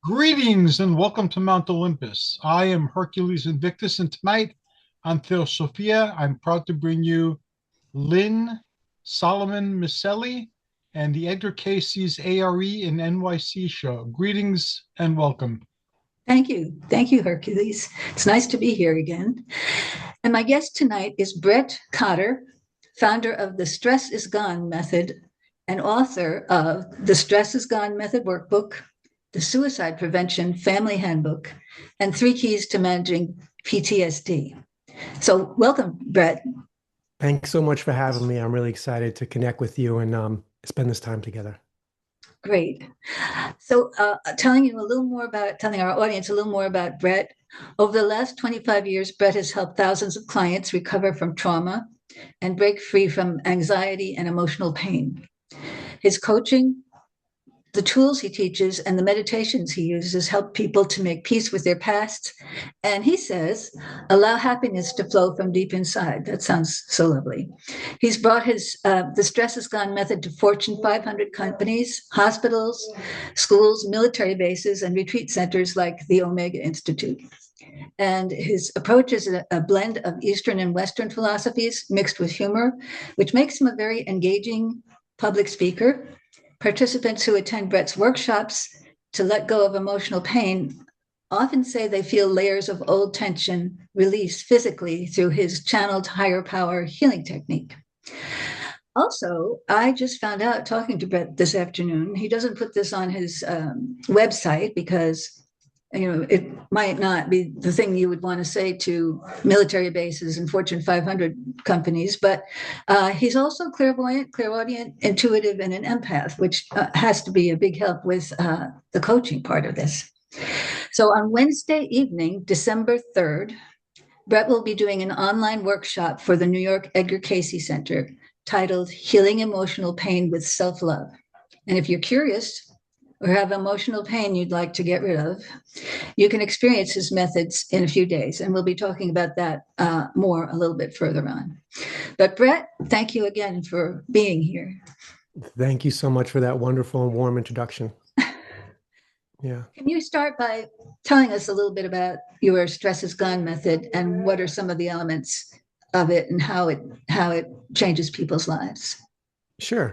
Greetings and welcome to Mount Olympus. I am Hercules Invictus, and tonight on THEOSOPHIA, I'm proud to bring you Lynne Solomon Miceli and the Edgar Casey's ARE in NYC show. Greetings and welcome. Thank you. Thank you, Hercules. It's nice to be here again. And my guest tonight is Brett Cotter, founder of the Stress is Gone method and author of the Stress is Gone method workbook, the Suicide Prevention Family Handbook, and Three Keys to Managing PTSD. So, welcome, Brett. Thanks so much for having me. I'm really excited to connect with you and spend this time together. Great. So, telling our audience a little more about Brett. Over the last 25 years, Brett has helped thousands of clients recover from trauma and break free from anxiety and emotional pain. His coaching, the tools he teaches, and the meditations he uses help people to make peace with their past. And he says, allow happiness to flow from deep inside. That sounds so lovely. He's brought his the Stress is Gone method to Fortune 500 companies, hospitals, schools, military bases, and retreat centers like the Omega Institute. And his approach is a blend of Eastern and Western philosophies mixed with humor, which makes him a very engaging public speaker. Participants who attend Brett's workshops to let go of emotional pain often say they feel layers of old tension released physically through his channeled higher power healing technique. Also, I just found out talking to Brett this afternoon, he doesn't put this on his website because it might not be the thing you would want to say to military bases and Fortune 500 companies, but he's also clairvoyant, clairaudient, intuitive, and an empath, which has to be a big help with the coaching part of this. So on Wednesday evening, December 3rd, Brett will be doing an online workshop for the New York Edgar Casey Center titled Healing Emotional Pain with Self-Love. And if you're curious, or have emotional pain you'd like to get rid of, you can experience his methods in a few days. And we'll be talking about that more a little bit further on. But Brett, thank you again for being here. Thank you so much for that wonderful and warm introduction. Yeah. Can you start by telling us a little bit about your Stress is Gone method and what are some of the elements of it and how it changes people's lives? Sure.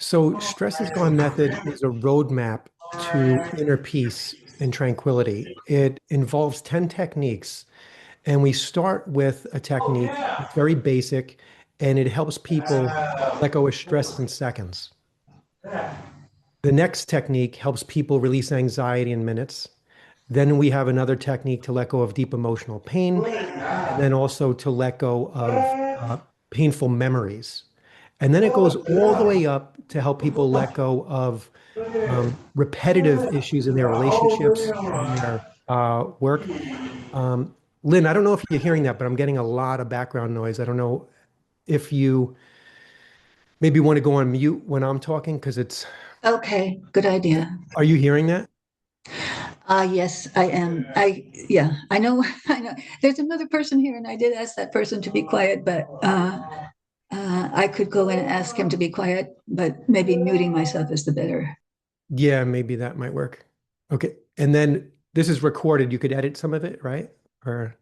So Stress is Gone method is a roadmap to inner peace and tranquility. It involves 10 techniques, and we start with a technique that's very basic, and it helps people let go of stress in seconds. The next technique helps people release anxiety in minutes. Then we have another technique to let go of deep emotional pain, and then also to let go of painful memories. And then it goes all the way up to help people let go of repetitive issues in their relationships, in their work. Lynn, I don't know if you're hearing that, but I'm getting a lot of background noise. I don't know if you maybe want to go on mute when I'm talking because it's. Okay, good idea. Are you hearing that? Yes, I am. Yeah, I know. I know. There's another person here, and I did ask that person to be quiet, but I could go in and ask him to be quiet, but maybe muting myself is the better. Yeah, maybe that might work. Okay. And then this is recorded. You could edit some of it, right? Or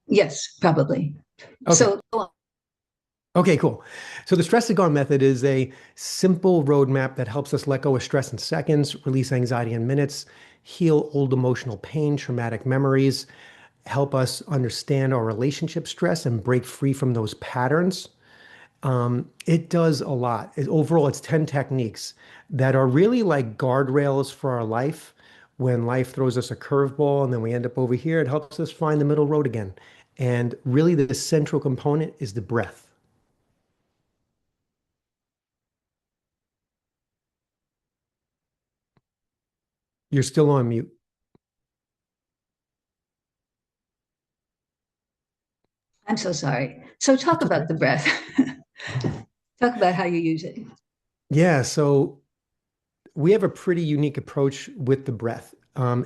Yes, probably. okay. So go on. Okay, cool. So the Stress is Gone method is a simple roadmap that helps us let go of stress in seconds, release anxiety in minutes, heal old emotional pain, traumatic memories, help us understand our relationship stress and break free from those patterns. It does a lot. Overall, it's 10 techniques that are really like guardrails for our life. When life throws us a curveball and then we end up over here, it helps us find the middle road again. And really, the central component is the breath. You're still on mute. I'm so sorry. So talk It's about okay. the breath. Talk about how you use it. Yeah, so we have a pretty unique approach with the breath.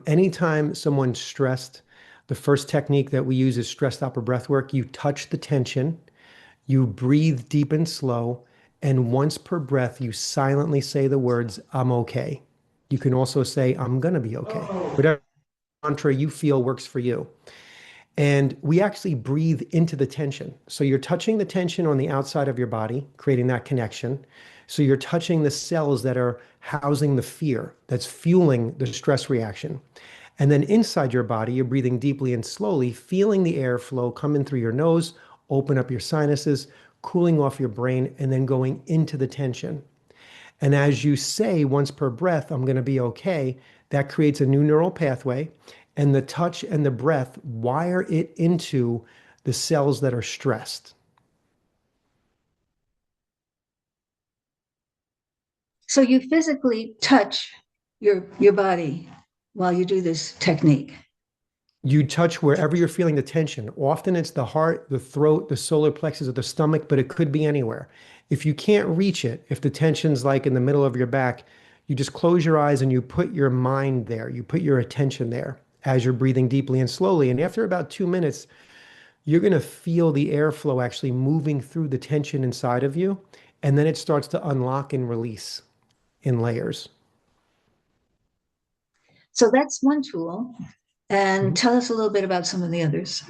Anytime someone's stressed, the first technique that we use is stress stopper breath work. You touch the tension, you breathe deep and slow, and once per breath, you silently say the words, I'm okay. You can also say, I'm going to be okay. Whatever mantra you feel works for you. And we actually breathe into the tension. So you're touching the tension on the outside of your body, creating that connection. So you're touching the cells that are housing the fear that's fueling the stress reaction. And then inside your body, you're breathing deeply and slowly, feeling the airflow coming through your nose, open up your sinuses, cooling off your brain, and then going into the tension. And as you say once per breath, I'm going to be okay, that creates a new neural pathway. And the touch and the breath wire it into the cells that are stressed. So you physically touch your body while you do this technique. You touch wherever you're feeling the tension. Often it's the heart, the throat, the solar plexus, or the stomach, but it could be anywhere. If you can't reach it, if the tension's like in the middle of your back, you just close your eyes and you put your mind there. You put your attention there as you're breathing deeply and slowly. And after about 2 minutes, you're going to feel the airflow actually moving through the tension inside of you. And then it starts to unlock and release in layers. So that's one tool. And tell us a little bit about some of the others.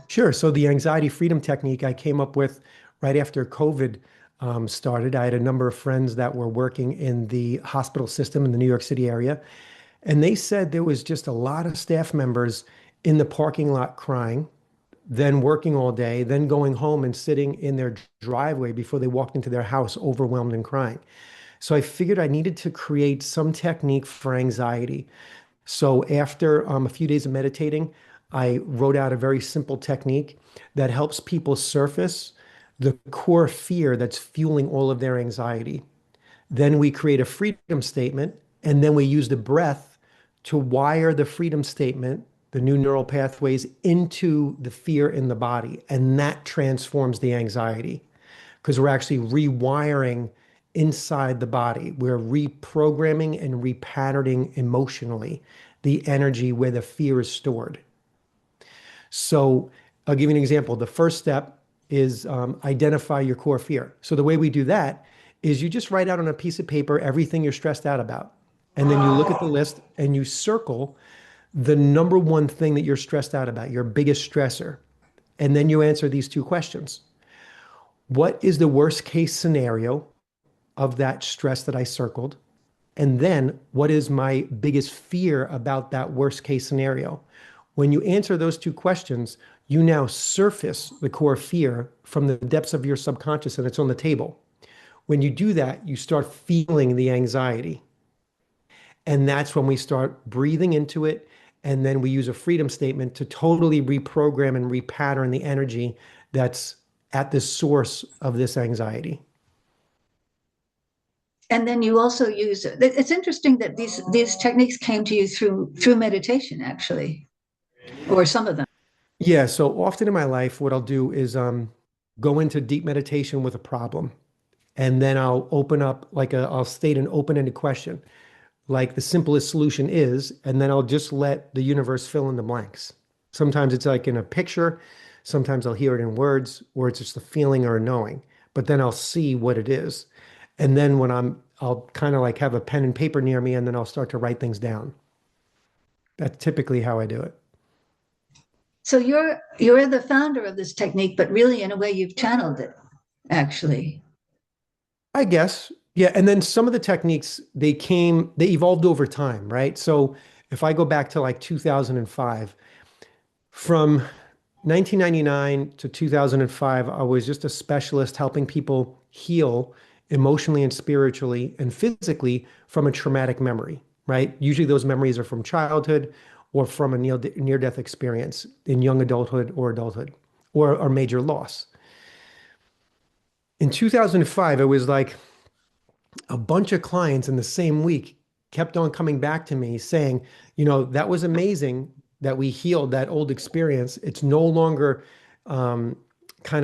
Sure. So the anxiety freedom technique I came up with right after COVID started. I had a number of friends that were working in the hospital system in the New York City area. And they said there was just a lot of staff members in the parking lot crying, then working all day, then going home and sitting in their driveway before they walked into their house, overwhelmed and crying. So I figured I needed to create some technique for anxiety. So after a few days of meditating, I wrote out a very simple technique that helps people surface the core fear that's fueling all of their anxiety. Then we create a freedom statement, and then we use the breath to wire the freedom statement, the new neural pathways, into the fear in the body. And that transforms the anxiety because we're actually rewiring inside the body. We're reprogramming and repatterning emotionally the energy where the fear is stored. So I'll give you an example. The first step is identify your core fear. So the way we do that is you just write out on a piece of paper everything you're stressed out about. And then you look at the list and you circle the number one thing that you're stressed out about, your biggest stressor. And then you answer these two questions. What is the worst case scenario of that stress that I circled? And then what is my biggest fear about that worst case scenario? When you answer those two questions, you now surface the core fear from the depths of your subconscious and it's on the table. When you do that, you start feeling the anxiety. And that's when we start breathing into it. And then we use a freedom statement to totally reprogram and repattern the energy that's at the source of this anxiety. And then you also use it's interesting that these techniques came to you through meditation, actually, or some of them. Yeah, so often in my life, what I'll do is go into deep meditation with a problem. And then I'll open up, I'll state an open-ended question, like the simplest solution is, and then I'll just let the universe fill in the blanks. Sometimes it's like in a picture, sometimes I'll hear it in words, or it's just a feeling or a knowing, but then I'll see what it is. And then I'll kind of like have a pen and paper near me, and then I'll start to write things down. That's typically how I do it. So you're the founder of this technique, but really in a way you've channeled it, actually. I guess. Yeah. And then some of the techniques, they evolved over time, right? So if I go back to like 2005, from 1999 to 2005, I was just a specialist helping people heal emotionally and spiritually and physically from a traumatic memory, right? Usually those memories are from childhood or from a near-death experience in young adulthood or adulthood or major loss. In 2005, it was like a bunch of clients in the same week kept on coming back to me saying, that was amazing that we healed that old experience. It's no longer kind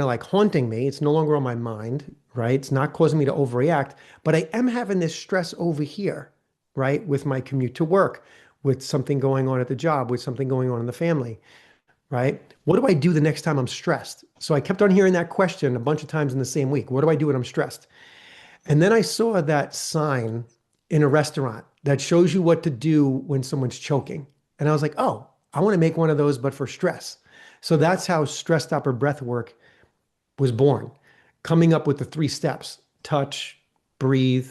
of like haunting me. It's no longer on my mind, right? It's not causing me to overreact, but I am having this stress over here, right? With my commute to work, with something going on at the job, with something going on in the family, right? What do I do the next time I'm stressed? So I kept on hearing that question a bunch of times in the same week. What do I do when I'm stressed? And then I saw that sign in a restaurant that shows you what to do when someone's choking. And I was like, oh, I want to make one of those, but for stress. So that's how stress stopper breath work was born, coming up with the 3 steps: touch, breathe,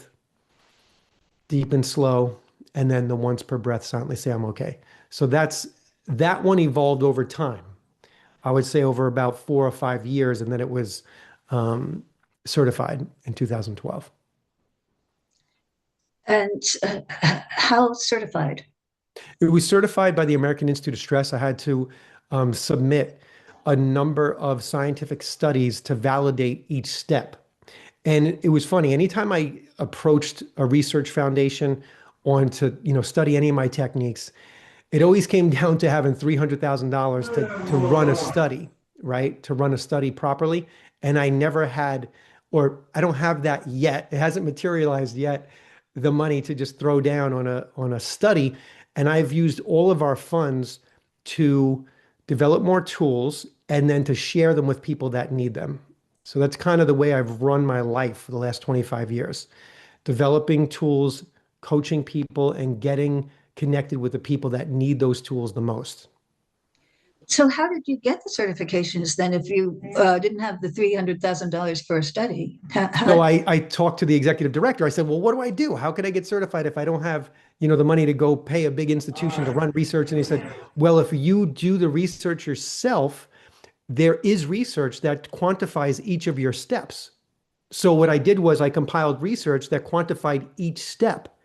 deep and slow, and then the once per breath, silently say, I'm okay. So that one evolved over time. I would say over about 4 or 5 years, and then it was certified in 2012. And how certified? It was certified by the American Institute of Stress. I had to submit a number of scientific studies to validate each step. And it was funny. Anytime I approached a research foundation on to, study any of my techniques, it always came down to having $300,000 to run a study, right? To run a study properly. And I never had, or I don't have that yet. It hasn't materialized yet, the money to just throw down on a study. And I've used all of our funds to develop more tools and then to share them with people that need them. So that's kind of the way I've run my life for the last 25 years, developing tools, coaching people, and getting connected with the people that need those tools the most. So how did you get the certifications then if you didn't have the $300,000 for a study? So I talked to the executive director. I said, well, what do I do? How can I get certified if I don't have, the money to go pay a big institution to run research? And he said, well, if you do the research yourself, there is research that quantifies each of your steps. So what I did was I compiled research that quantified each step.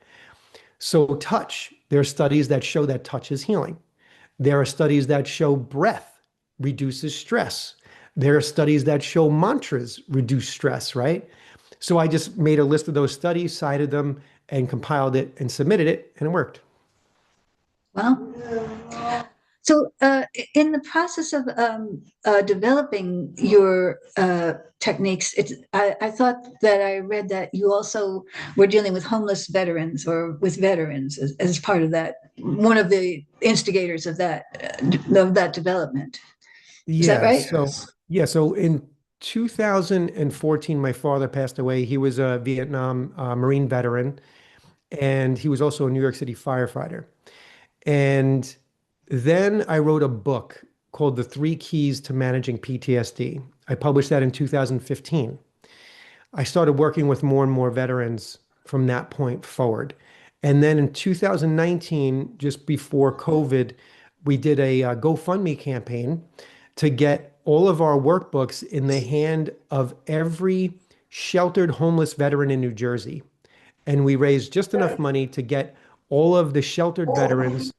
So touch, there are studies that show that touch is healing. There are studies that show breath reduces stress. There are studies that show mantras reduce stress, right? So I just made a list of those studies, cited them, and compiled it and submitted it, and it worked. Well, so in the process of developing your techniques, I thought that I read that you also were dealing with homeless veterans or with veterans as part of that, one of the instigators of that development. Is that right? So in 2014, my father passed away. He was a Vietnam Marine veteran, and he was also a New York City firefighter. And then I wrote a book called The 3 Keys to Managing PTSD. I published that in 2015. I started working with more and more veterans from that point forward. And then in 2019, just before COVID, we did a GoFundMe campaign to get all of our workbooks in the hand of every sheltered homeless veteran in New Jersey. And we raised just enough money to get all of the sheltered veterans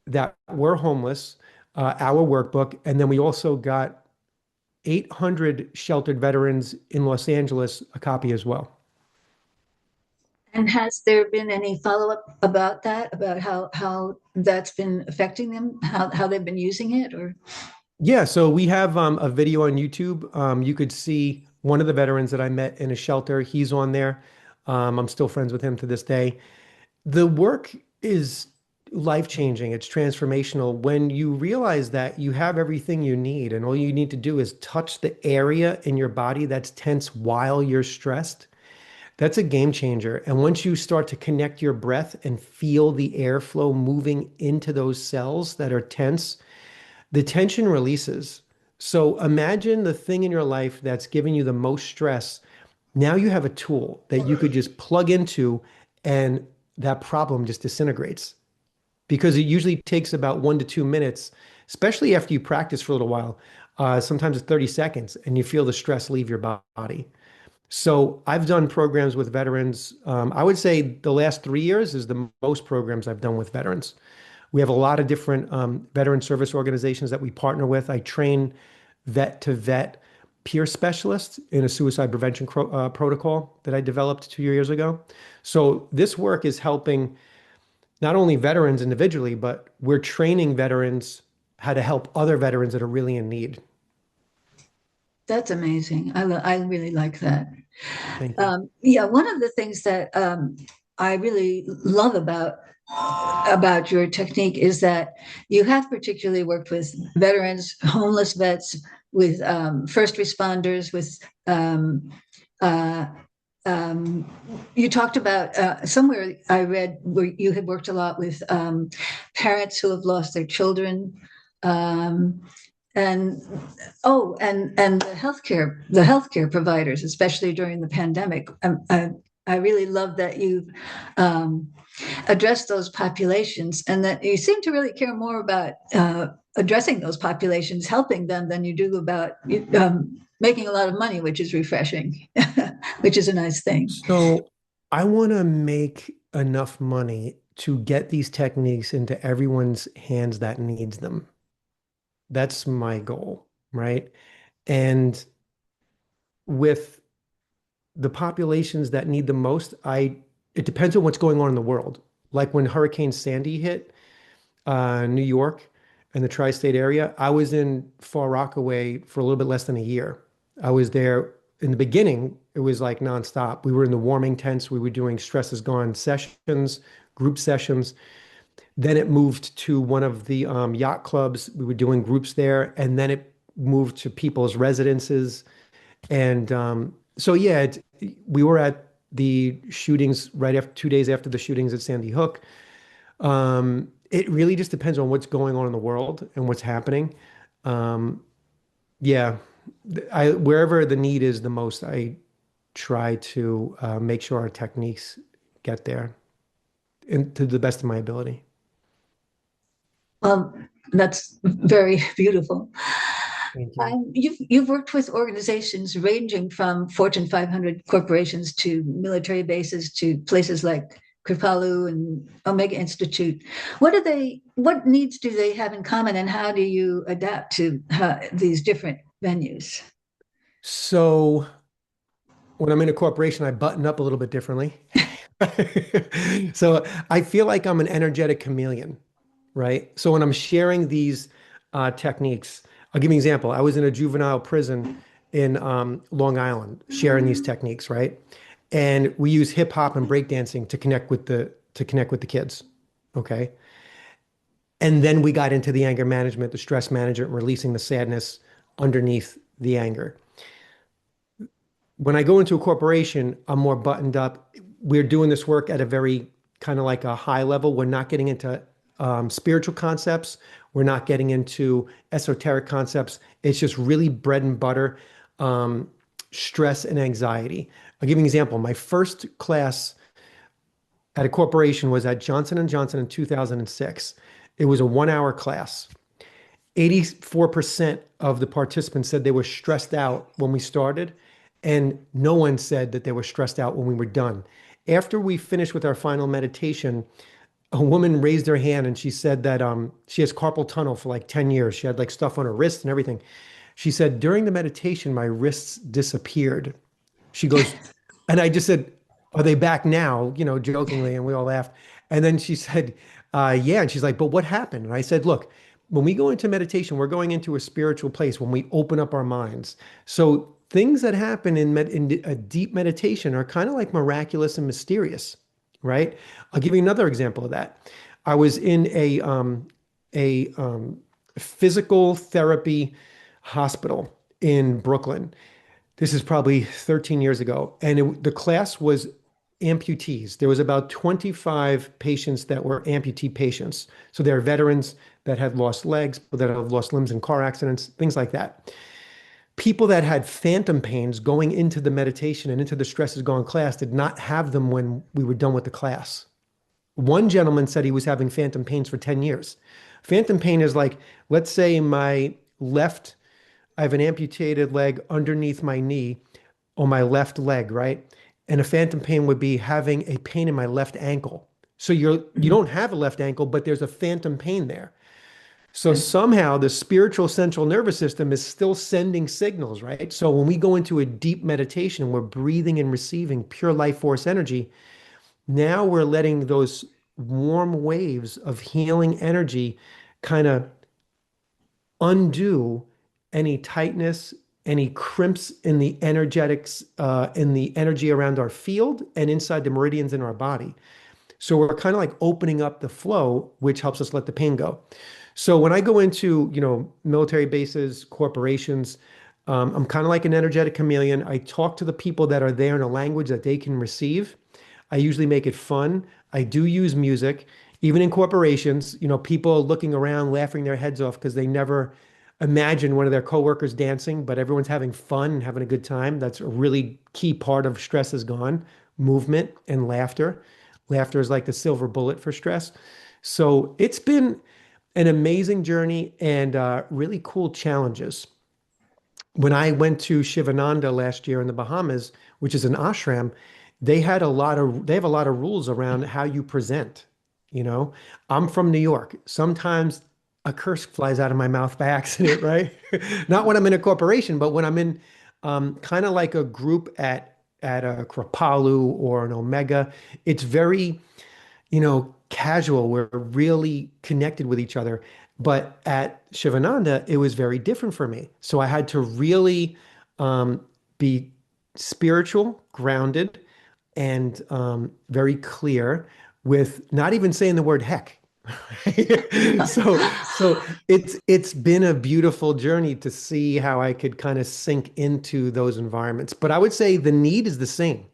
that were homeless our workbook. And then we also got 800 sheltered veterans in Los Angeles a copy as well. And has there been any follow-up about that, about how that's been affecting them, how they've been using it? Or Yeah, so we have a video on YouTube. You could see one of the veterans that I met in a shelter. He's on there. I'm still friends with him to this day. The work is life-changing. It's transformational when you realize that you have everything you need, and all you need to do is touch the area in your body that's tense while you're stressed. That's a game changer. And once you start to connect your breath and feel the airflow moving into those cells that are tense, the tension releases. So imagine the thing in your life that's giving you the most stress. Now you have a tool that you could just plug into, and that problem just disintegrates. Because it usually takes about 1 to 2 minutes, especially after you practice for a little while. Sometimes it's 30 seconds, and you feel the stress leave your body. So I've done programs with veterans. I would say the last 3 years is the most programs I've done with veterans. We have a lot of different veteran service organizations that we partner with. I train vet to vet peer specialists in a suicide prevention protocol that I developed 2 years ago. So this work is helping not only veterans individually, but we're training veterans how to help other veterans that are really in need. that's amazing. I really like that. Thank you. Yeah, one of the things that I really love about your technique is that you have particularly worked with veterans, homeless vets, with first responders, with you talked about somewhere I read where you had worked a lot with parents who have lost their children, um, and and the healthcare providers, especially during the pandemic. I really love that you um, address those populations, and that you seem to really care more about addressing those populations, helping them, than you do about making a lot of money, which is refreshing, which is a nice thing. So I want to make enough money to get these techniques into everyone's hands that needs them. That's my goal, right? And with the populations that need the most, it depends on what's going on in the world. Like when Hurricane Sandy hit New York and the tri-state area, I was in Far Rockaway for a little bit less than a year. I was there in the beginning, it was like nonstop. We were in the warming tents, we were doing Stress is Gone sessions, group sessions. Then it moved to one of the yacht clubs. We were doing groups there, and then it moved to people's residences. And so, yeah, we were at the shootings right after 2 days after the shootings at Sandy Hook. It really just depends on what's going on in the world and what's happening. Um, yeah, wherever the need is the most, I try to make sure our techniques get there and to the best of my ability. That's very beautiful. Thank you. You've worked with organizations ranging from Fortune 500 corporations to military bases to places like Kripalu and Omega Institute. What needs do they have in common, and how do you adapt to these different venues? So when I'm in a corporation, I button up a little bit differently. So I feel like I'm an energetic chameleon, right? So when I'm sharing these techniques, I'll give you an example. I was in a juvenile prison in Long Island sharing these techniques, right? And we use hip hop and breakdancing to connect with the kids, okay? And then we got into the anger management, the stress management, releasing the sadness underneath the anger. When I go into a corporation, I'm more buttoned up. We're doing this work at a very kind of like a high level. We're not getting into spiritual concepts. We're not getting into esoteric concepts. It's just really bread and butter, stress and anxiety. I'll give you an example. My first class at a corporation was at Johnson & Johnson in 2006. It was a 1 hour class. 84% of the participants said they were stressed out when we started, and no one said that they were stressed out when we were done. After we finished with our final meditation, a woman raised her hand and she said that she has carpal tunnel for like 10 years. She had like stuff on her wrists and everything. She said, during the meditation, my wrists disappeared. She goes, and I just said, are they back now? You know, jokingly, and we all laughed. And then she said, yeah. And she's like, but what happened? And I said, look, when we go into meditation, we're going into a spiritual place when we open up our minds. So things that happen in a deep meditation are kind of like miraculous and mysterious, right? I'll give you another example of that. I was in a physical therapy hospital in Brooklyn. This is probably 13 years ago. And the class was amputees. There was about 25 patients that were amputee patients. So they're veterans that had lost legs, that have lost limbs in car accidents, things like that. People that had phantom pains going into the meditation and into the Stress is Gone class did not have them when we were done with the class. One gentleman said he was having phantom pains for 10 years. Phantom pain is like, let's say I have an amputated leg underneath my knee on my left leg, right? And a phantom pain would be having a pain in my left ankle. So you don't have a left ankle, but there's a phantom pain there. So somehow the spiritual central nervous system is still sending signals, right? So when we go into a deep meditation, we're breathing and receiving pure life force energy. Now we're letting those warm waves of healing energy kind of undo any tightness, any crimps in the energetics, in the energy around our field and inside the meridians in our body. So we're kind of like opening up the flow, which helps us let the pain go. So when I go into, military bases, corporations, I'm kind of like an energetic chameleon. I talk to the people that are there in a language that they can receive. I usually make it fun. I do use music, even in corporations. People are looking around, laughing their heads off because they never imagine one of their coworkers dancing, but everyone's having fun and having a good time. That's a really key part of stress is gone. Movement and laughter. Laughter is like the silver bullet for stress. So it's been an amazing journey and really cool challenges. When I went to Shivananda last year in the Bahamas, which is an ashram, they have a lot of rules around how you present. You know, I'm from New York. Sometimes a curse flies out of my mouth by accident, right? Not when I'm in a corporation, but when I'm in kind of like a group at a Kripalu or an Omega. It's very casual. We're really connected with each other. But at Shivananda, it was very different for me. So I had to really be spiritual, grounded, and very clear with not even saying the word heck. So it's been a beautiful journey to see how I could kind of sink into those environments. But I would say the need is the same.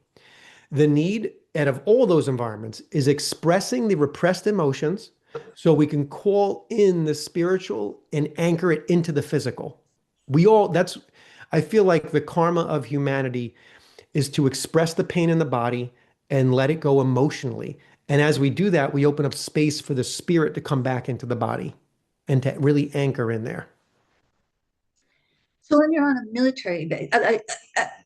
The need out of all those environments is expressing the repressed emotions so we can call in the spiritual and anchor it into the physical. I feel like the karma of humanity is to express the pain in the body and let it go emotionally. And as we do that, we open up space for the spirit to come back into the body and to really anchor in there. So when you're on a military base,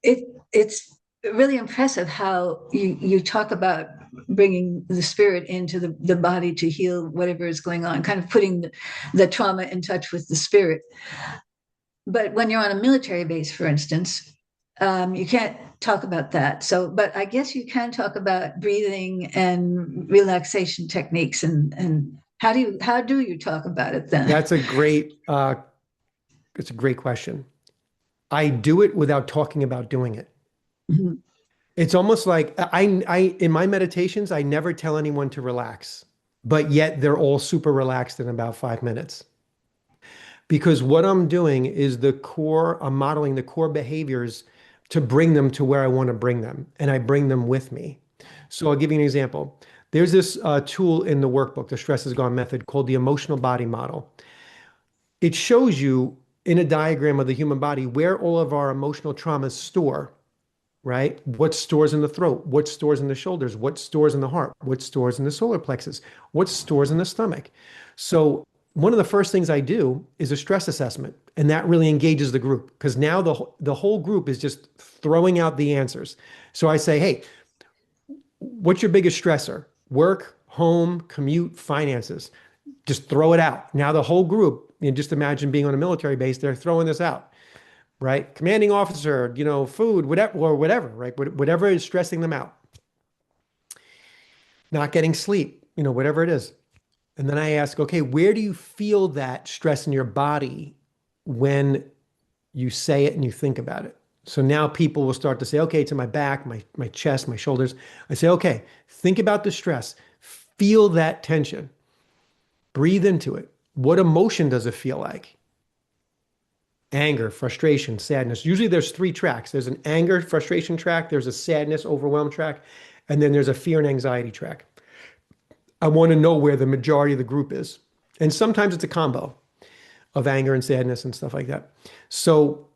it's really impressive how you talk about bringing the spirit into the body to heal whatever is going on, kind of putting the trauma in touch with the spirit. But when you're on a military base, for instance, you can't talk about that. But I guess you can talk about breathing and relaxation techniques, and how do you talk about it then? It's a great question. I do it without talking about doing it. Mhm. It's almost like I in my meditations, I never tell anyone to relax, but yet they're all super relaxed in about 5 minutes. Because what I'm doing is I'm modeling the core behaviors to bring them to where I want to bring them, and I bring them with me. So I'll give you an example. There's this tool in the workbook, the Stress Is Gone method, called the emotional body model. It shows you in a diagram of the human body where all of our emotional traumas store, right? What stores in the throat, what stores in the shoulders, what stores in the heart, what stores in the solar plexus, what stores in the stomach. So one of the first things I do is a stress assessment, and that really engages the group because now the whole group is just throwing out the answers. So I say, hey, what's your biggest stressor? Work, home, commute, finances. Just throw it out. Now the whole group, just imagine being on a military base, they're throwing this out, right? Commanding officer, food, whatever, right? Whatever is stressing them out. Not getting sleep, whatever it is. And then I ask, okay, where do you feel that stress in your body when you say it and you think about it? So now people will start to say, okay, it's in my back, my chest, my shoulders. I say, okay, think about the stress. Feel that tension. Breathe into it. What emotion does it feel like? Anger, frustration, sadness. Usually there's 3 tracks. There's an anger, frustration track, there's a sadness, overwhelm track, and then there's a fear and anxiety track. I want to know where the majority of the group is. And sometimes it's a combo of anger and sadness and stuff like that. So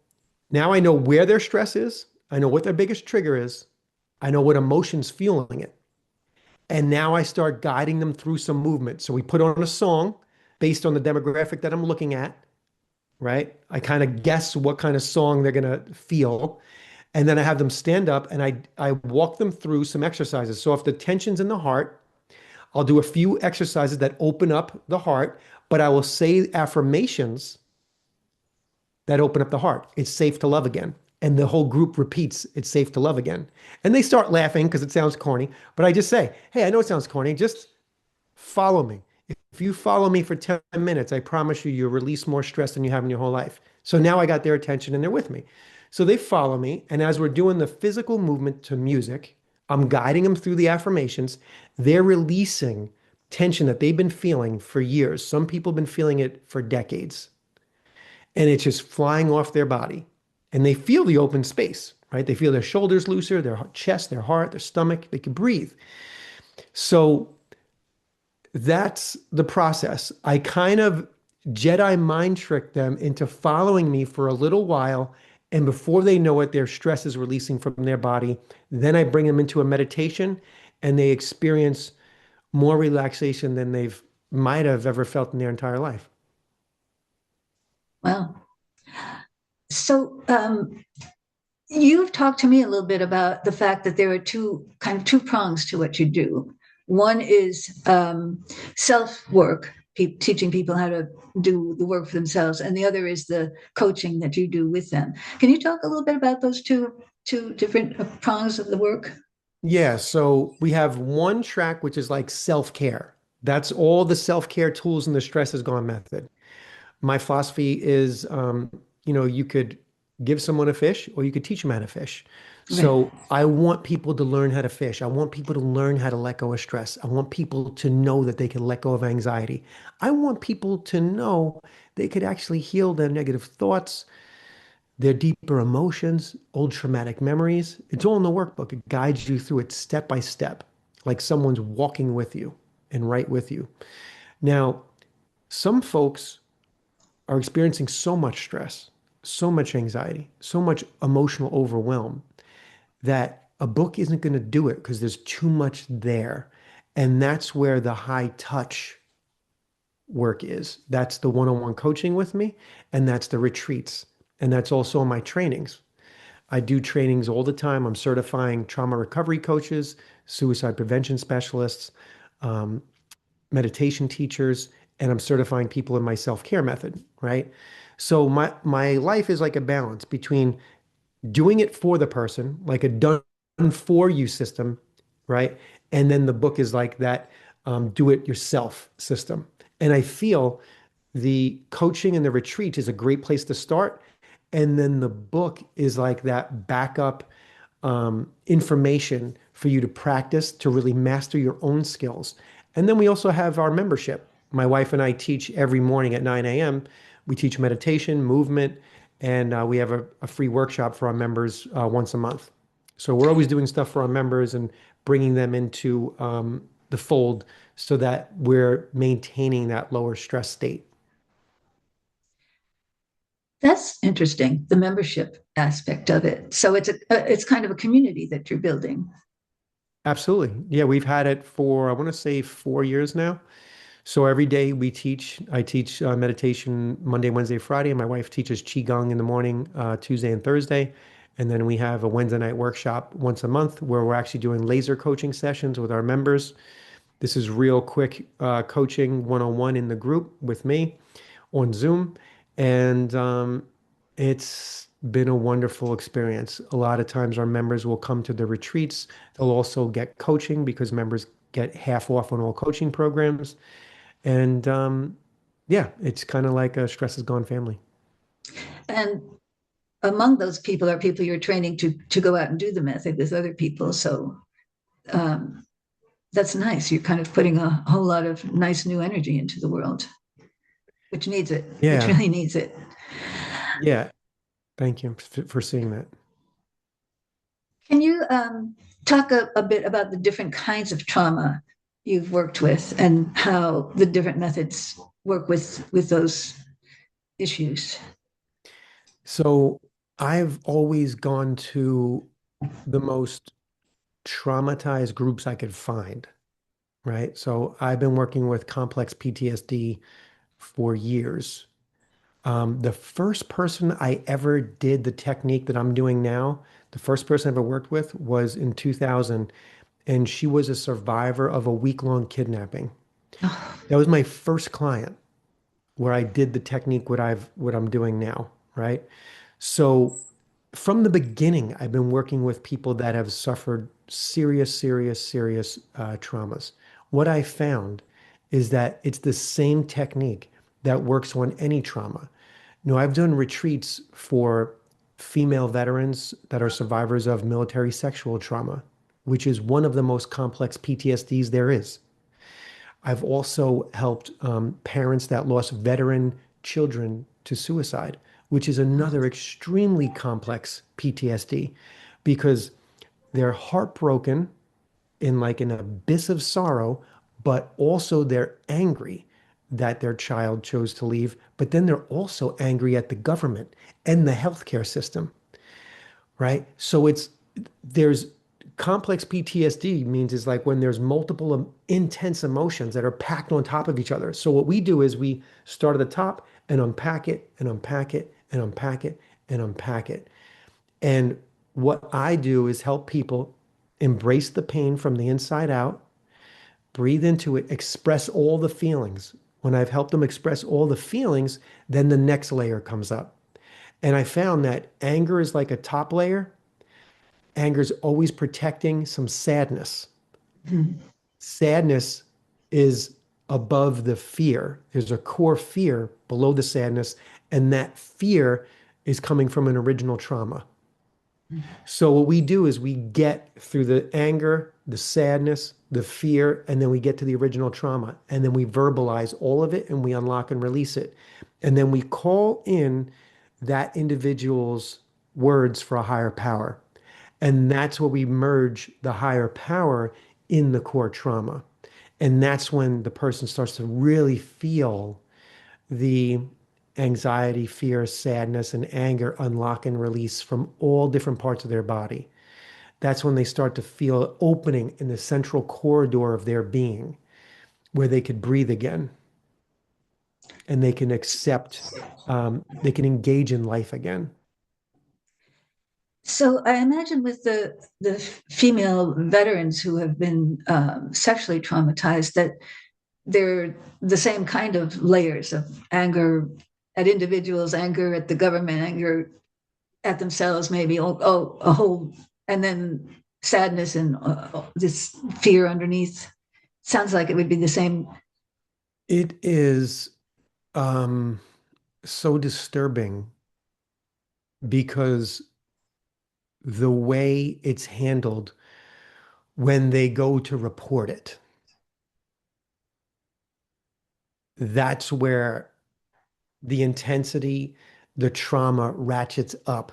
now I know where their stress is. I know what their biggest trigger is. I know what emotion's fueling it. And now I start guiding them through some movement. So we put on a song based on the demographic that I'm looking at, right? I kind of guess what kind of song they're going to feel. And then I have them stand up and I walk them through some exercises. So if the tension's in the heart, I'll do a few exercises that open up the heart, but I will say affirmations that open up the heart. It's safe to love again. And the whole group repeats, it's safe to love again. And they start laughing because it sounds corny. But I just say, hey, I know it sounds corny. Just follow me. If you follow me for 10 minutes, I promise you, you'll release more stress than you have in your whole life. So now I got their attention and they're with me. So they follow me. And as we're doing the physical movement to music, I'm guiding them through the affirmations. They're releasing tension that they've been feeling for years. Some people have been feeling it for decades. And it's just flying off their body. and they feel the open space, right? They feel their shoulders looser, their chest, their heart, their stomach. They can breathe. So that's the process. I kind of Jedi mind trick them into following me for a little while. And before they know it, their stress is releasing from their body. Then I bring them into a meditation and they experience more relaxation than they've might have ever felt in their entire life. Well, so you've talked to me a little bit about the fact that there are two prongs to what you do. One is self work, teaching people how to do the work for themselves, and the other is the coaching that you do with them. Can you talk a little bit about those two different prongs of the work? Yeah, so we have one track which is like self-care. That's all the self-care tools in the stress is gone method. My philosophy is, you could give someone a fish or you could teach them how to fish. Right. So I want people to learn how to fish. I want people to learn how to let go of stress. I want people to know that they can let go of anxiety. I want people to know they could actually heal their negative thoughts, their deeper emotions, old traumatic memories. It's all in the workbook. It guides you through it step by step, like someone's walking with you and right with you. Now, some folks are experiencing so much stress, so much anxiety, so much emotional overwhelm that a book isn't going to do it because there's too much there. And that's where the high touch work is. That's the one-on-one coaching with me, and that's the retreats. And that's also my trainings. I do trainings all the time. I'm certifying trauma recovery coaches, suicide prevention specialists, um, meditation teachers, and I'm certifying people in my self-care method, right? So my life is like a balance between doing it for the person, like a done for you system, right? And then the book is like that do it yourself system. And I feel the coaching and the retreat is a great place to start. And then the book is like that backup information for you to practice to really master your own skills. And then we also have our membership. My wife and I teach every morning at 9 a.m. We teach meditation, movement, and we have a free workshop for our members once a month. So we're always doing stuff for our members and bringing them into the fold so that we're maintaining that lower stress state. That's interesting, the membership aspect of it. So it's kind of a community that you're building. Absolutely. Yeah, we've had it for, I want to say 4 years now. So every day I teach meditation Monday, Wednesday, Friday, and my wife teaches Qigong in the morning, Tuesday and Thursday. And then we have a Wednesday night workshop once a month where we're actually doing laser coaching sessions with our members. This is real quick coaching one-on-one in the group with me on Zoom. And it's been a wonderful experience. A lot of times our members will come to the retreats. They'll also get coaching because members get half off on all coaching programs. And yeah, it's kind of like a stress is gone family. And among those people are people you're training to go out and do the method with other people. So um, that's nice. You're kind of putting a whole lot of nice new energy into the world, which needs it, which Yeah. really needs it. Yeah. Thank you for seeing that. Can you talk a bit about the different kinds of trauma you've worked with and how the different methods work with those issues? So I've always gone to the most traumatized groups I could find, right? So I've been working with complex PTSD for years. The first person I ever did the technique that I'm doing now, the first person I ever worked with was in 2000, and she was a survivor of a week-long kidnapping. Oh, That was my first client where I did the technique what I'm doing now, right? So from the beginning, I've been working with people that have suffered serious traumas. What I found is that it's the same technique that works on any trauma. No, I've done retreats for female veterans that are survivors of military sexual trauma, which is one of the most complex PTSDs there is. I've also helped parents that lost veteran children to suicide, which is another extremely complex PTSD because they're heartbroken in like an abyss of sorrow, but also they're angry that their child chose to leave. But then they're also angry at the government and the healthcare system, right? So there's complex PTSD means is like when there's multiple intense emotions that are packed on top of each other. So what we do is we start at the top and unpack it and unpack it and unpack it and unpack it. And what I do is help people embrace the pain from the inside out, breathe into it, express all the feelings. When I've helped them express all the feelings, then the next layer comes up. And I found that anger is like a top layer. Anger is always protecting some sadness. Mhm. Sadness is above the fear. There's a core fear below the sadness, and that fear is coming from an original trauma. So what we do is we get through the anger, the sadness, the fear, and then we get to the original trauma. And then we verbalize all of it and we unlock and release it. And then we call in that individual's words for a higher power. And that's where we merge the higher power in the core trauma. And that's when the person starts to really feel the anxiety, fear, sadness, and anger unlock and release from all different parts of their body. That's when they start to feel opening in the central corridor of their being where they could breathe again and they can accept, they can engage in life again. So I imagine with the female veterans who have been sexually traumatized that they're the same kind of layers of anger at individuals, anger at the government, anger at themselves, maybe a whole, and then sadness and this fear underneath. Sounds like it would be the same. It is so disturbing because the way it's handled when they go to report it, that's where the intensity, the trauma ratchets up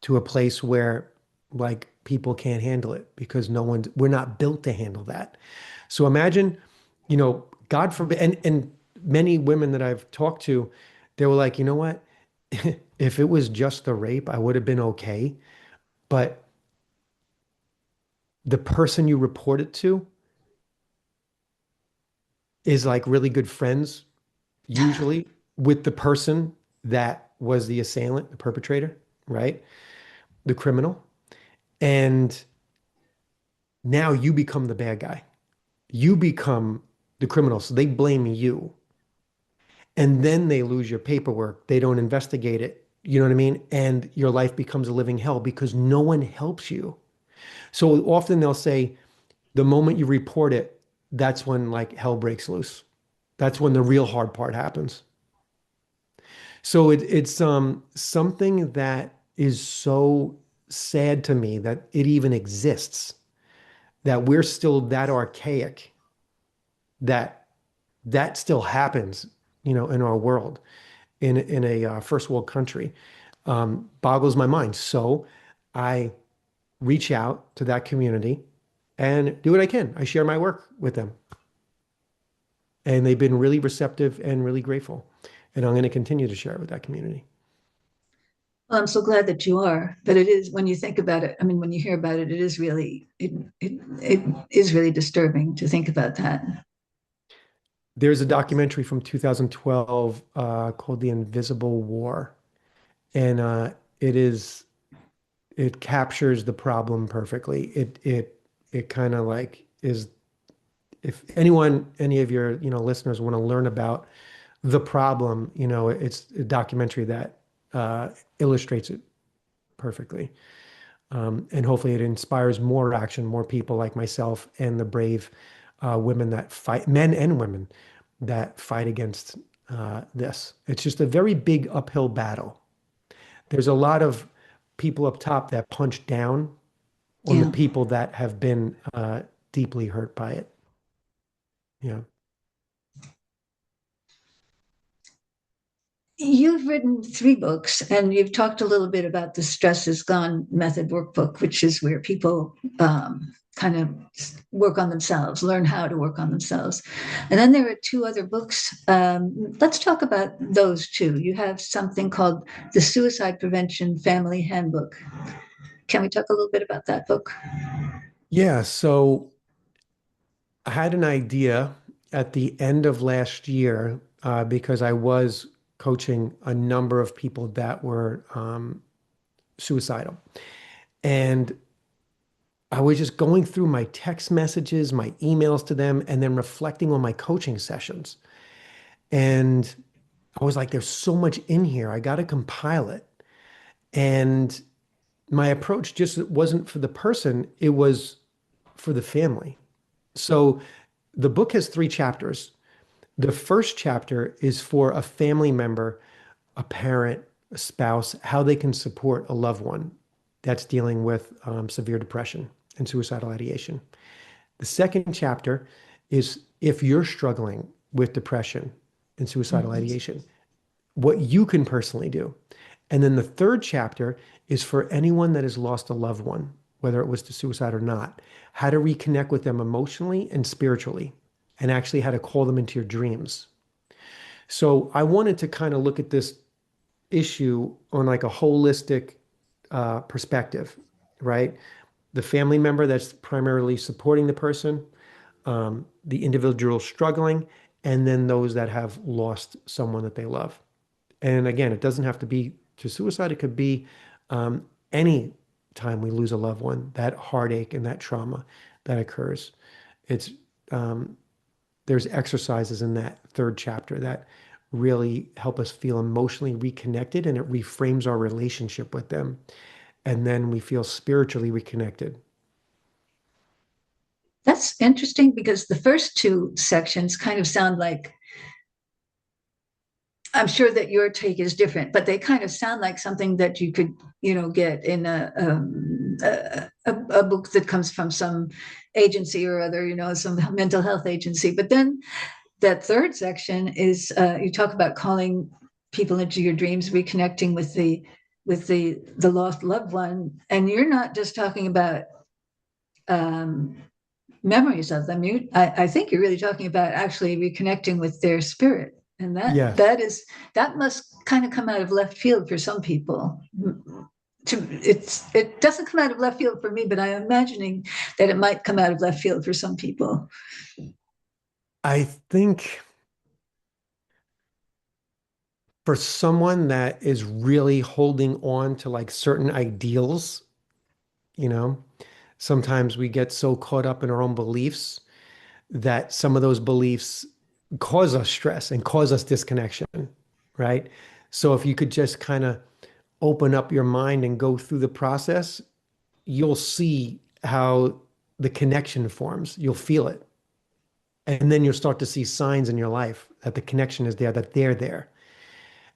to a place where like people can't handle it because we're not built to handle that. So imagine, God forbid, and many women that I've talked to, they were like, you know what? If it was just a rape, I would have been okay. But the person you report it to is like really good friends, usually with the person that was the assailant, the perpetrator, right? The criminal. And now you become the bad guy. You become the criminal. So they blame you. And then they lose your paperwork. They don't investigate it. You know what I mean? And your life becomes a living hell because no one helps you. So often they'll say, the moment you report it, that's when like hell breaks loose. That's when the real hard part happens. So it's something that is so sad to me that it even exists, that we're still that archaic, that that still happens, in our world, in a first world country, boggles my mind. So I reach out to that community and do what I can. I share my work with them, and they've been really receptive and really grateful. And I'm going to continue to share it with that community. Well, I'm so glad that you are. But it is when you think about it. I mean, when you hear about it, it is really it is really disturbing to think about that. There's a documentary from 2012 called The Invisible War, and it is it captures the problem perfectly. It kind of like is, if any of your listeners want to learn about the problem, it's a documentary that illustrates it perfectly. And hopefully it inspires more action, more people like myself and the brave women that fight, men and women that fight against this. It's just a very big uphill battle. There's a lot of people up top that punch down on the Yeah. people that have been deeply hurt by it. Yeah. You've written 3 books, and you've talked a little bit about the Stress Is Gone method workbook, which is where people kind of work on themselves, learn how to work on themselves. And then there are 2 other books. Let's talk about those 2. You have something called the Suicide Prevention Family Handbook. Can we talk a little bit about that book? Yeah, so I had an idea at the end of last year because I was coaching a number of people that were suicidal. And I was just going through my text messages, my emails to them, and then reflecting on my coaching sessions. And I was like, there's so much in here. I got to compile it. And my approach just wasn't for the person, it was for the family. So the book has 3 chapters. The first chapter is for a family member, a parent, a spouse, how they can support a loved one that's dealing with severe depression and suicidal ideation. The second chapter is if you're struggling with depression and suicidal ideation, what you can personally do. And then the third chapter is for anyone that has lost a loved one, whether it was to suicide or not, how to reconnect with them emotionally and spiritually, and actually how to call them into your dreams. So I wanted to kind of look at this issue on like a holistic perspective, right? The family member that's primarily supporting the person, the individual struggling, and then those that have lost someone that they love. And again, it doesn't have to be to suicide. It could be any time we lose a loved one, that heartache and that trauma that occurs. It's there's exercises in that third chapter that really help us feel emotionally reconnected, and it reframes our relationship with them. And then we feel spiritually reconnected. That's interesting because the first 2 sections kind of sound like, I'm sure that your take is different, but they kind of sound like something that you could, get in a book that comes from some agency or other, some mental health agency. But then that third section is you talk about calling people into your dreams, reconnecting with the lost loved one, and you're not just talking about memories of them. I think you're really talking about actually reconnecting with their spirit. And Yes. that must kind of come out of left field for some people. It doesn't come out of left field for me, but I'm imagining that it might come out of left field for some people. I think for someone that is really holding on to like certain ideals, you know, sometimes we get so caught up in our own beliefs that some of those beliefs cause us stress and cause us disconnection, right? So if you could just kind of open up your mind and go through the process, you'll see how the connection forms. You'll feel it. And then you'll start to see signs in your life that the connection is there, that they're there.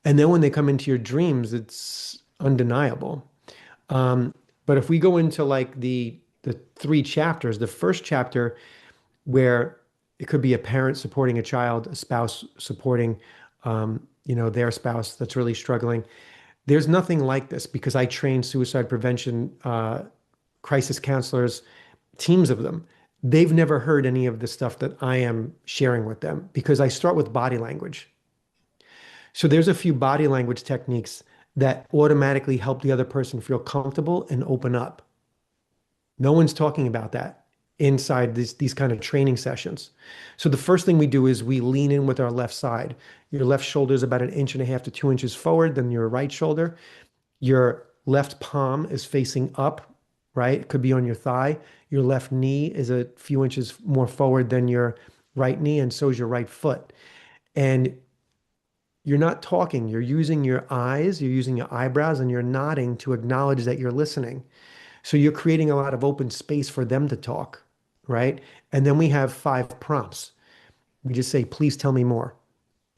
And then when they come into your dreams, it's undeniable. But if we go into like the 3 chapters, the first chapter where it could be a parent supporting a child, a spouse supporting, their spouse that's really struggling. There's nothing like this because I train suicide prevention crisis counselors, teams of them. They've never heard any of the stuff that I am sharing with them because I start with body language. So there's a few body language techniques that automatically help the other person feel comfortable and open up. No one's talking about that inside these kind of training sessions. So the first thing we do is we lean in with our left side. Your left shoulder is about 1.5 to 2 inches forward than your right shoulder. Your left palm is facing up, right? It could be on your thigh. Your left knee is a few inches more forward than your right knee, and so is your right foot. And you're not talking. You're using your eyes, you're using your eyebrows, and you're nodding to acknowledge that you're listening. So you're creating a lot of open space for them to talk, right? And then we have 5 prompts. We just say, please tell me more.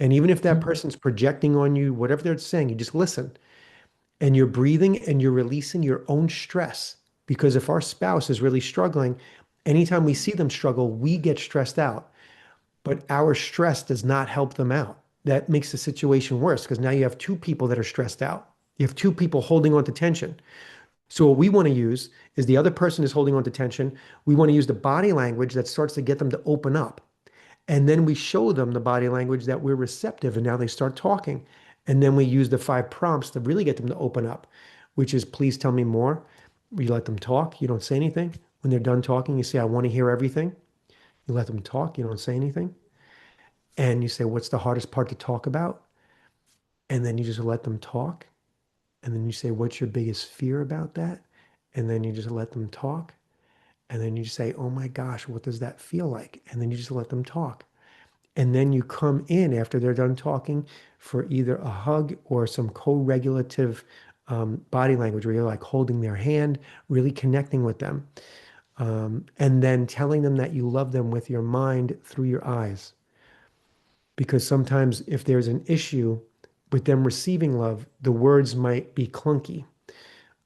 And even if that person's projecting on you, whatever they're saying, you just listen. And you're breathing and you're releasing your own stress. Because if our spouse is really struggling, anytime we see them struggle, we get stressed out. But our stress does not help them out. that makes the situation worse because now you have two people that are stressed out. You have two people holding on to tension. So what we want to use is the other person is holding on to tension. We want to use the body language that starts to get them to open up. And then we show them the body language that we're receptive and now they start talking. And then we use the 5 prompts to really get them to open up, which is please tell me more. You let them talk. You don't say anything. When they're done talking, you say, I want to hear everything. You let them talk. You don't say anything. And you say, what's the hardest part to talk about? And then you just let them talk. And then you say, what's your biggest fear about that? And then you just let them talk. And then you say, oh my gosh, what does that feel like? And then you just let them talk. And then you come in after they're done talking for either a hug or some co-regulative body language where you're like holding their hand, really connecting with them. And then telling them that you love them with your mind through your eyes. Because sometimes if there's an issue with them receiving love, the words might be clunky,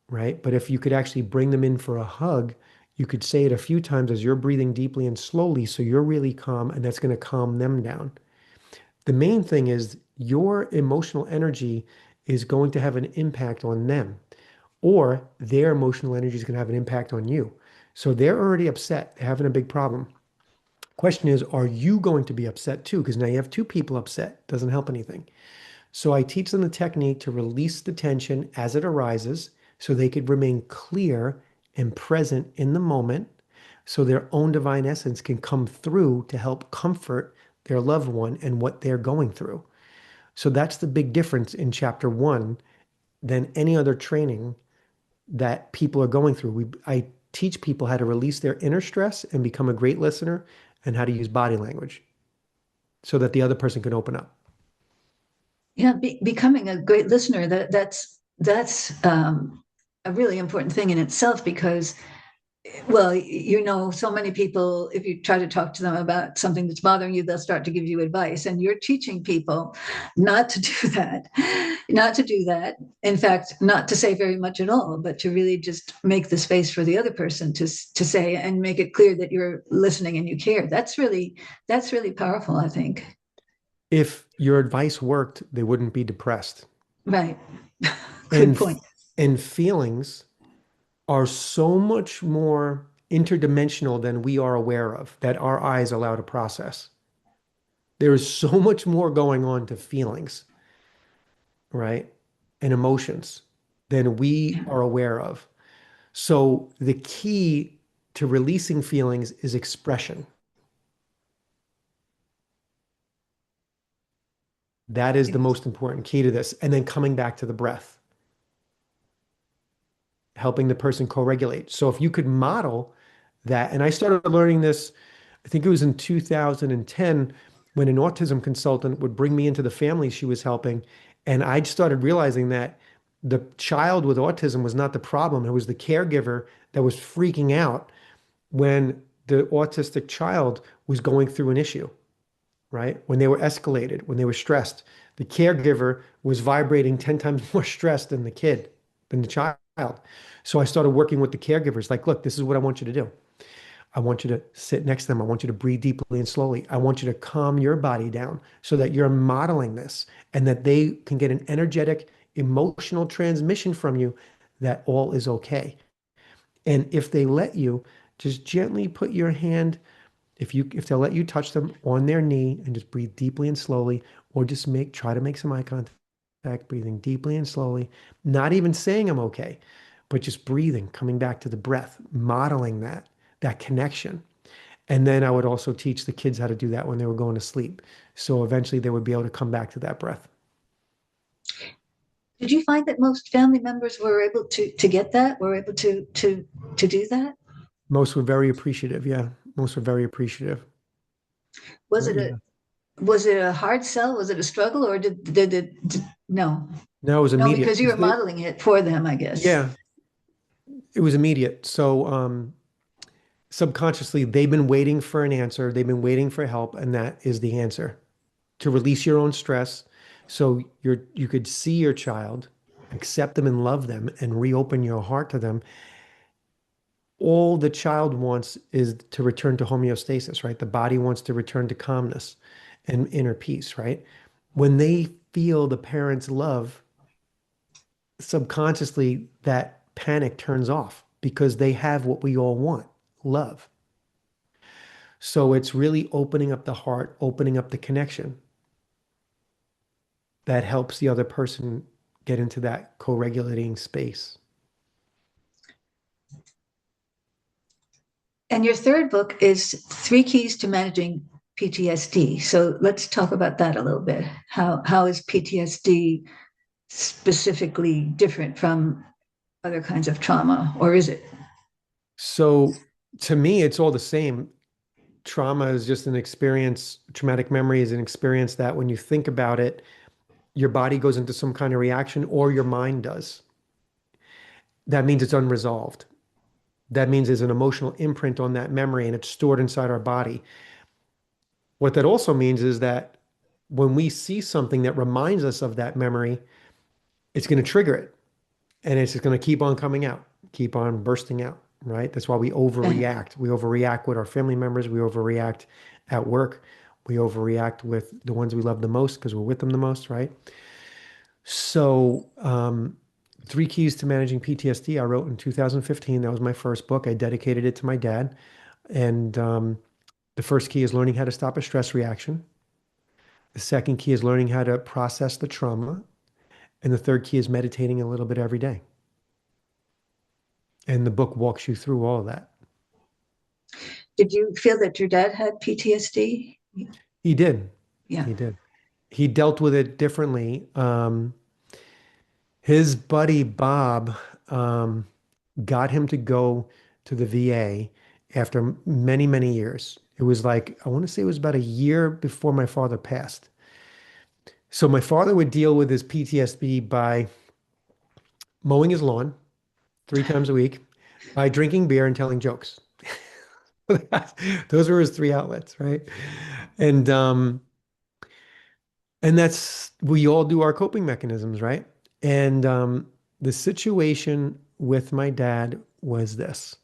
right? But if you could actually bring them in for a hug, you could say it a few times as you're breathing deeply and slowly, so you're really calm, and that's going to calm them down. The main thing is your emotional energy is going to have an impact on them, or their emotional energy is going to have an impact on you. So they're already upset, they're having a big problem. Question is, are you going to be upset too? Because now you have two people upset. Doesn't help anything. So I teach them the technique to release the tension as it arises so they could remain clear and present in the moment so their own divine essence can come through to help comfort their loved one and what they're going through. So that's the big difference in chapter 1 than any other training that people are going through. I teach people how to release their inner stress and become a great listener and how to use body language so that the other person can open up. Yeah, becoming a great listener, that's a really important thing in itself because, well, so many people, if you try to talk to them about something that's bothering you, they'll start to give you advice. And you're teaching people not to do that, not to do that. In fact, not to say very much at all, but to really just make the space for the other person to say and make it clear that you're listening and you care. That's really powerful, I think. If your advice worked, they wouldn't be depressed. Right. Good And point. and feelings are so much more interdimensional than we are aware of, that our eyes allow to process. There is so much more going on to feelings, right? And emotions than we are aware of. So the key to releasing feelings is expression. That is the most important key to this. And then coming back to the breath, helping the person co-regulate. So if you could model that, and I started learning this, I think it was in 2010, when an autism consultant would bring me into the family she was helping. And I started realizing that the child with autism was not the problem. It was the caregiver that was freaking out when the autistic child was going through an issue, right? When they were escalated, when they were stressed, the caregiver was vibrating 10 times more stressed than the kid, than the child. So I started working with the caregivers, like, look, this is what I want you to do. I want you to sit next to them. I want you to breathe deeply and slowly. I want you to calm your body down so that you're modeling this and that they can get an energetic, emotional transmission from you that all is okay. And if they let you, just gently put your hand, if they'll let you touch them on their knee and just breathe deeply and slowly, or just try to make some eye contact, breathing deeply and slowly, not even saying I'm okay, but just breathing, coming back to the breath, modeling that connection. And then I would also teach the kids how to do that when they were going to sleep. So eventually they would be able to come back to that breath. Did you find that most family members were able to get that, were able to do that? Most were very appreciative. Yeah. Most were very appreciative. Was But it yeah. a hard sell? Was it a struggle, or no? No, it was No, immediate. because you were modeling it for them, I guess. Yeah, it was immediate. So subconsciously, they've been waiting for an answer. They've been waiting for help, and that is the answer. To release your own stress so you could see your child, accept them and love them, and reopen your heart to them. All the child wants is to return to homeostasis, right? The body wants to return to calmness and inner peace, right? when they feel the parent's love, subconsciously that panic turns off because they have what we all want, love. So it's really opening up the heart, opening up the connection that helps the other person get into that co-regulating space. And your third book is Three Keys to Managing PTSD. So let's talk about that a little bit. How is PTSD specifically different from other kinds of trauma, or is it? So to me, it's all the same. Trauma is just an experience, traumatic memory is an experience that when you think about it, your body goes into some kind of reaction or your mind does. That means it's unresolved. That means there's an emotional imprint on that memory and it's stored inside our body. What that also means is that when we see something that reminds us of that memory, it's going to trigger it and it's just going to keep on coming out, keep on bursting out, right? That's why we overreact. We overreact with our family members. We overreact at work. We overreact with the ones we love the most because we're with them the most, right? So, Three Keys to Managing PTSD, I wrote in 2015. That was my first book. I dedicated it to my dad. And the first key is learning how to stop a stress reaction. The second key is learning how to process the trauma. And the third key is meditating a little bit every day. And the book walks you through all of that. Did you feel that your dad had PTSD? He did. Yeah. He did. He dealt with it differently. His buddy Bob got him to go to the VA after many, many years. It was like, I want to say it was about a year before my father passed. So my father would deal with his PTSD by mowing his lawn 3 times a week, by drinking beer and telling jokes. Those were his three outlets, right? And and that's we all do our coping mechanisms, right? And the situation with my dad was this.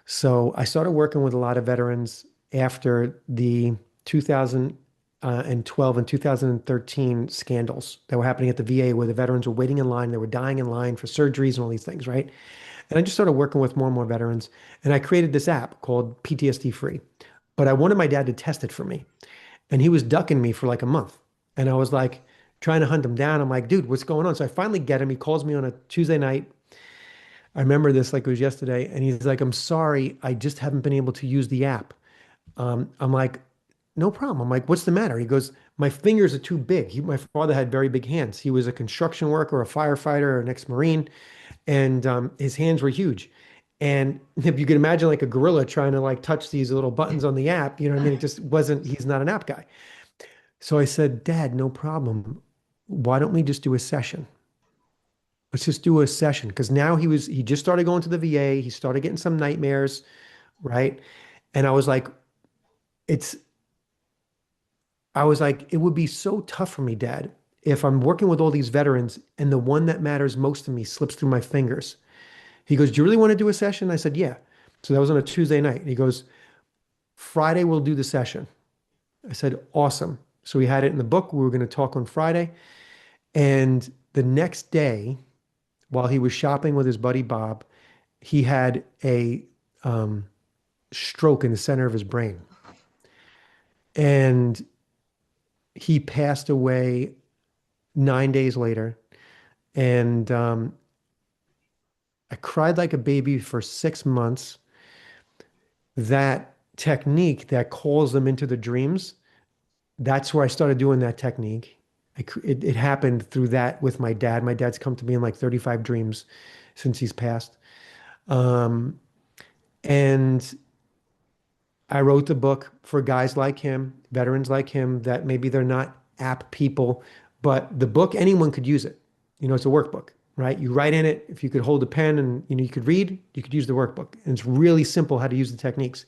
So I started working with a lot of veterans after the 2012 and 2013 scandals that were happening at the VA where the veterans were waiting in line, they were dying in line for surgeries and all these things, right? And I just started working with more and more veterans. And I created this app called PTSD Free. But I wanted my dad to test it for me. And he was ducking me for like a month. And I was like trying to hunt him down. I'm like, dude, what's going on? So I finally get him. He calls me on a Tuesday night. I remember this like it was yesterday. And he's like, I'm sorry, I just haven't been able to use the app. I'm like, no problem. I'm like, what's the matter? He goes, my fingers are too big. My father had very big hands. He was a construction worker, a firefighter, an ex-Marine, and his hands were huge. And if you could imagine like a gorilla trying to like touch these little buttons on the app, you know what I mean? It just wasn't, he's not an app guy. So I said, Dad, no problem. Why don't we just do a session? Let's just do a session. Because now he just started going to the VA. He started getting some nightmares, right? And it's, I was like, it would be so tough for me, Dad, if I'm working with all these veterans and the one that matters most to me slips through my fingers. He goes, do you really want to do a session? I said, yeah. So that was on a Tuesday night. He goes, Friday we'll do the session. I said, awesome. So we had it in the book. We were going to talk on Friday. And the next day, while he was shopping with his buddy Bob, he had a stroke in the center of his brain. And he passed away 9 days later. And I cried like a baby for 6 months. That technique that calls them into the dreams, that's where I started doing that technique. It happened through that with my dad. My dad's come to me in like 35 dreams since he's passed. And I wrote the book for guys like him, veterans like him, that maybe they're not app people, but the book, anyone could use it. You know, it's a workbook, right? You write in it. If you could hold a pen and, you know, you could read, you could use the workbook. And it's really simple how to use the techniques.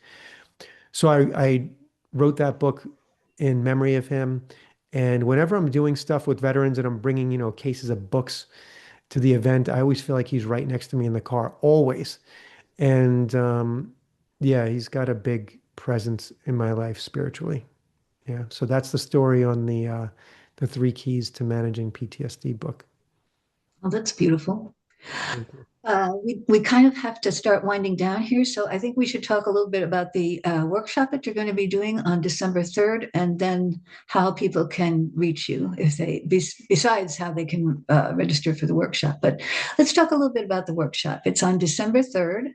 So I wrote that book in memory of him. And whenever I'm doing stuff with veterans and I'm bringing, you know, cases of books to the event, I always feel like he's right next to me in the car, always. And yeah, he's got a big presence in my life spiritually. Yeah. So that's the story on the the 3 Keys to Managing PTSD book. Well, that's beautiful. Thank you. We kind of have to start winding down here, so I think we should talk a little bit about the workshop that you're going to be doing on December 3rd, and then how people can reach you if they, besides how they can register for the workshop. But let's talk a little bit about the workshop. It's on December 3rd.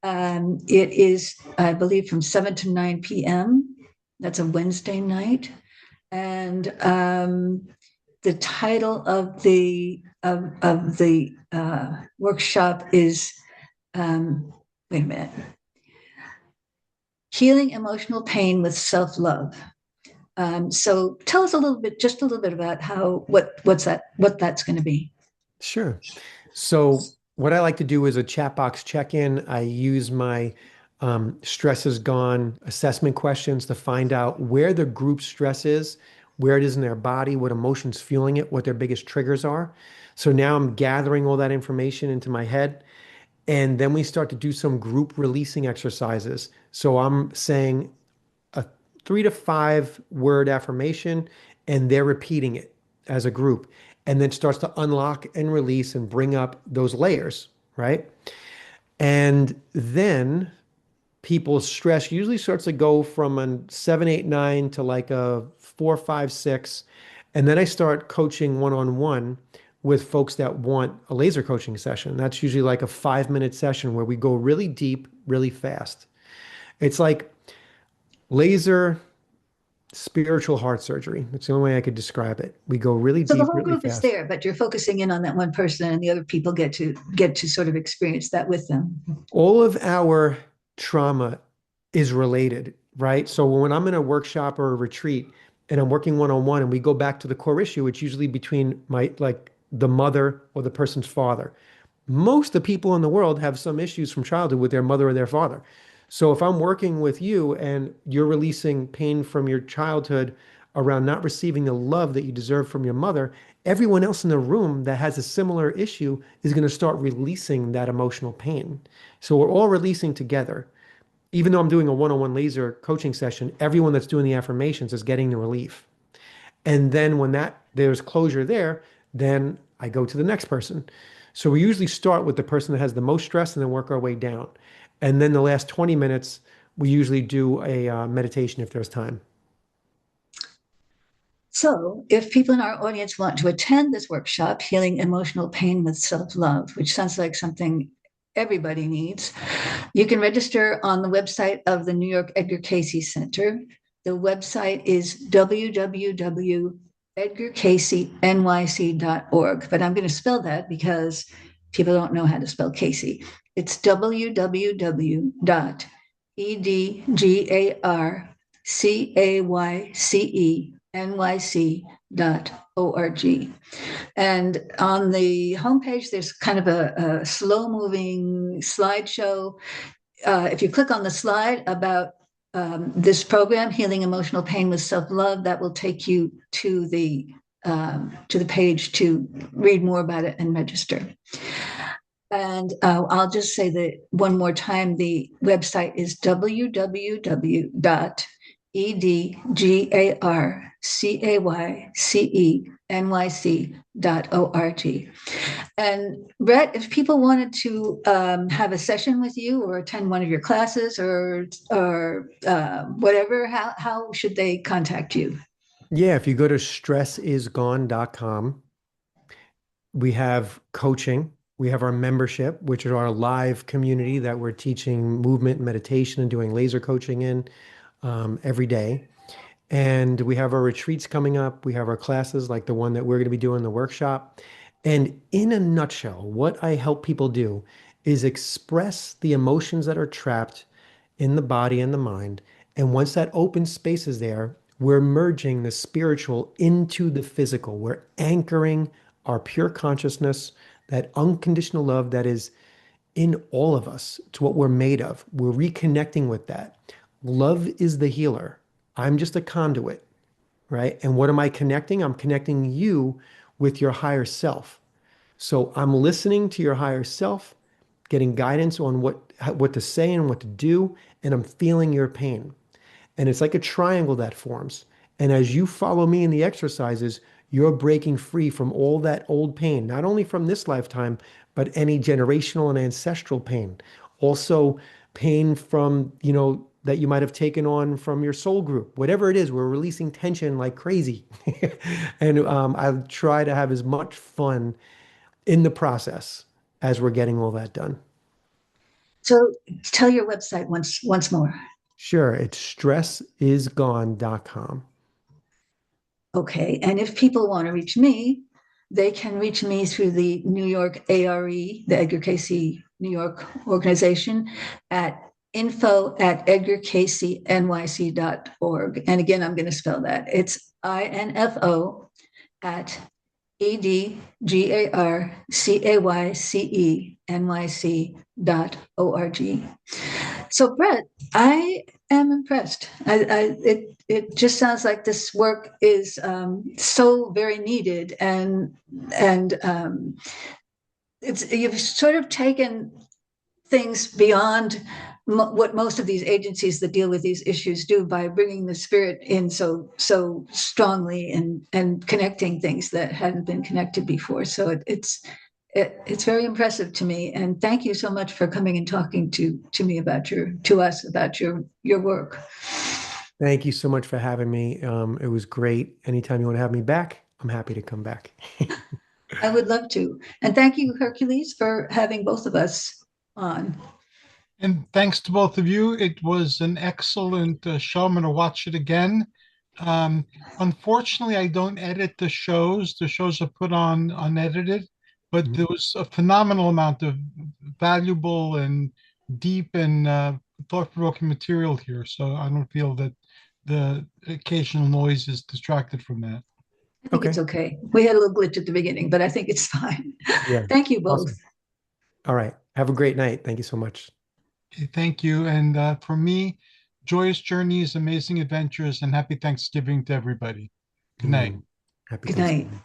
It is, I believe, from 7 to 9 p.m. That's a Wednesday night. And the title of the workshop is wait a minute, Healing Emotional Pain with Self-Love. So tell us just a little bit about what that's going to be. Sure. So what I like to do is a chat box check-in. I use my stress is gone assessment questions to find out where the group stress is, where it is in their body, what emotions fueling it, what their biggest triggers are. So now I'm gathering all that information into my head. And then we start to do some group releasing exercises. So I'm saying a 3 to 5 word affirmation, and they're repeating it as a group, and then starts to unlock and release and bring up those layers, right? And then people's stress usually starts to go from a 7, 8, 9 to like a 4, 5, 6. And then I start coaching one-on-one with folks that want a laser coaching session. That's usually like a 5-minute session where we go really deep, really fast. It's like laser spiritual heart surgery. That's the only way I could describe it. We go really So deep, the whole really group is fast. there, but you're focusing in on that one person, and the other people get to sort of experience that with them. All of our trauma is related, right? So when I'm in a workshop or a retreat and I'm working one-on-one and we go back to the core issue, it's usually between the mother or the person's father. Most of the people in the world have some issues from childhood with their mother or their father. So if I'm working with you and you're releasing pain from your childhood around not receiving the love that you deserve from your mother, everyone else in the room that has a similar issue is going to start releasing that emotional pain. So we're all releasing together. Even though I'm doing a one-on-one laser coaching session, everyone that's doing the affirmations is getting the relief. And then when there's closure there, then I go to the next person. So we usually start with the person that has the most stress and then work our way down. And then the last 20 minutes, we usually do a meditation if there's time. So if people in our audience want to attend this workshop, Healing Emotional Pain with Self-Love, which sounds like something everybody needs, you can register on the website of the New York Edgar Cayce Center. The website is www.edgarcaycenyc.org, but I'm going to spell that because people don't know how to spell Cayce. It's www.edgarcaycenyc.org. And on the homepage, there's kind of a slow-moving slideshow. If you click on the slide about this program, Healing Emotional Pain with Self-Love, that will take you to the page to read more about it and register. And I'll just say that one more time, the website is www.edgarcaycenyc.org. And Brett, if people wanted to have a session with you or attend one of your classes or whatever, how should they contact you? Yeah, if you go to stressisgone.com, we have coaching. We have our membership, which is our live community that we're teaching movement, meditation, and doing laser coaching in every day. And we have our retreats coming up. We have our classes like the one that we're going to be doing, the workshop. And in a nutshell, what I help people do is express the emotions that are trapped in the body and the mind. And once that open space is there, we're merging the spiritual into the physical. We're anchoring our pure consciousness, that unconditional love that is in all of us. It's what we're made of. We're reconnecting with that. Love is the healer. I'm just a conduit, right? And what am I connecting? I'm connecting you with your higher self. So I'm listening to your higher self, getting guidance on what to say and what to do, and I'm feeling your pain. And it's like a triangle that forms. And as you follow me in the exercises, you're breaking free from all that old pain, not only from this lifetime, but any generational and ancestral pain. Also, pain from, that you might have taken on from your soul group. Whatever it is, we're releasing tension like crazy. And I try to have as much fun in the process as we're getting all that done. So tell your website once more. Sure, it's stressisgone.com. Okay. And if people want to reach me, they can reach me through the New York ARE, the Edgar Casey New York organization, at info@edgarcaseynyc.org. And again, I'm going to spell that. It's info at EDGARCAYCENYC.org. So, Brett, I am impressed. It just sounds like this work is so very needed, and you've sort of taken things beyond what most of these agencies that deal with these issues do by bringing the spirit in so strongly and connecting things that hadn't been connected before. So it's very impressive to me, and thank you so much for coming and talking to me about your work. Thank you so much for having me. It was great. Anytime you want to have me back, I'm happy to come back. I would love to. And thank you, Hercules, for having both of us on. And thanks to both of you. It was an excellent show. I'm going to watch it again. Unfortunately, I don't edit the shows. The shows are put on unedited, but there was a phenomenal amount of valuable and deep and thought-provoking material here. So I don't feel that the occasional noise is distracted from that. I think it's okay. We had a little glitch at the beginning, but I think it's fine. Yeah. Thank you both. Awesome. All right. Have a great night. Thank you so much. Okay, thank you. And for me, joyous journeys, amazing adventures, and happy Thanksgiving to everybody. Good night. Happy Good Thanksgiving. night.